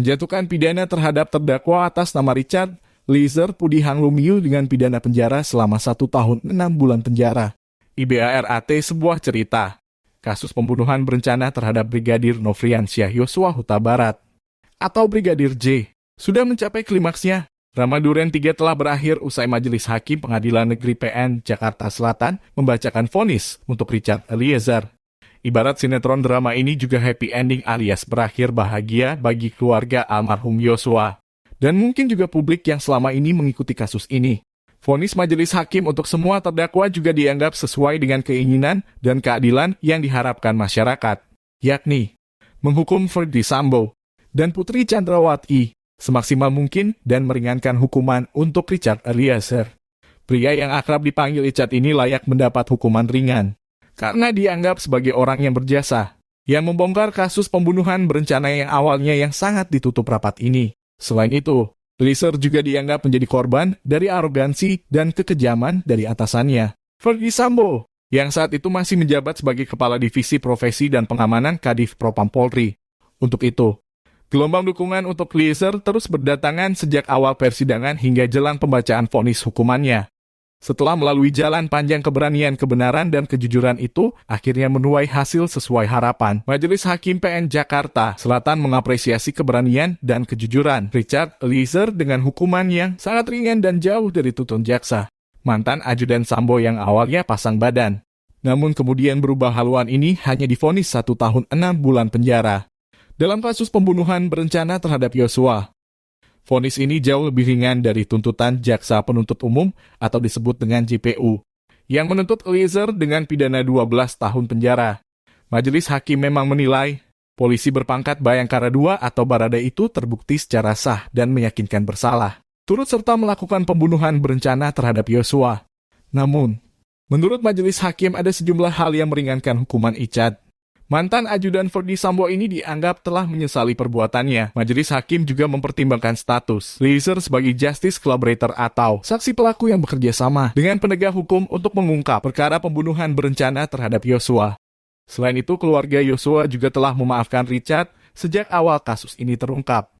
menjatuhkan pidana terhadap terdakwa atas nama Richard Eliezer Pudi Hang Lumiu dengan pidana penjara selama 1 tahun 6 bulan penjara. IBARAT sebuah cerita. Kasus pembunuhan berencana terhadap Brigadir Nofriansyah Yosua Huta Barat atau Brigadir J sudah mencapai klimaksnya. Drama Duren 3 telah berakhir usai Majelis Hakim Pengadilan Negeri PN Jakarta Selatan membacakan vonis untuk Richard Eliezer. Ibarat sinetron, drama ini juga happy ending alias berakhir bahagia bagi keluarga almarhum Yosua. Dan mungkin juga publik yang selama ini mengikuti kasus ini. Vonis Majelis Hakim untuk semua terdakwa juga dianggap sesuai dengan keinginan dan keadilan yang diharapkan masyarakat, yakni menghukum Ferdy Sambo dan Putri Chandrawati semaksimal mungkin dan meringankan hukuman untuk Richard Eliezer. Pria yang akrab dipanggil Richard ini layak mendapat hukuman ringan karena dianggap sebagai orang yang berjasa, yang membongkar kasus pembunuhan berencana yang awalnya yang sangat ditutup rapat ini. Selain itu, Eliezer juga dianggap menjadi korban dari arogansi dan kekejaman dari atasannya, Ferdy Sambo, yang saat itu masih menjabat sebagai Kepala Divisi Profesi dan Pengamanan Kadif Propam Polri. Untuk itu, gelombang dukungan untuk Eliezer terus berdatangan sejak awal persidangan hingga jelang pembacaan vonis hukumannya. Setelah melalui jalan panjang keberanian, kebenaran, dan kejujuran itu, akhirnya menuai hasil sesuai harapan. Majelis Hakim PN Jakarta Selatan mengapresiasi keberanian dan kejujuran Richard Eliezer dengan hukuman yang sangat ringan dan jauh dari tuntutan jaksa, mantan ajudan Sambo yang awalnya pasang badan. Namun kemudian berubah haluan ini hanya divonis 1 tahun 6 bulan penjara dalam kasus pembunuhan berencana terhadap Yosua. Vonis ini jauh lebih ringan dari tuntutan jaksa penuntut umum atau disebut dengan JPU, yang menuntut Eliezer dengan pidana 12 tahun penjara. Majelis Hakim memang menilai polisi berpangkat Bayangkara II atau Barada itu terbukti secara sah dan meyakinkan bersalah, turut serta melakukan pembunuhan berencana terhadap Yosua. Namun, menurut Majelis Hakim ada sejumlah hal yang meringankan hukuman Richard. Mantan ajudan Ferdy Sambo ini dianggap telah menyesali perbuatannya. Majelis Hakim juga mempertimbangkan status Eliezer sebagai justice collaborator atau saksi pelaku yang bekerja sama dengan penegak hukum untuk mengungkap perkara pembunuhan berencana terhadap Yosua. Selain itu, keluarga Yosua juga telah memaafkan Richard sejak awal kasus ini terungkap.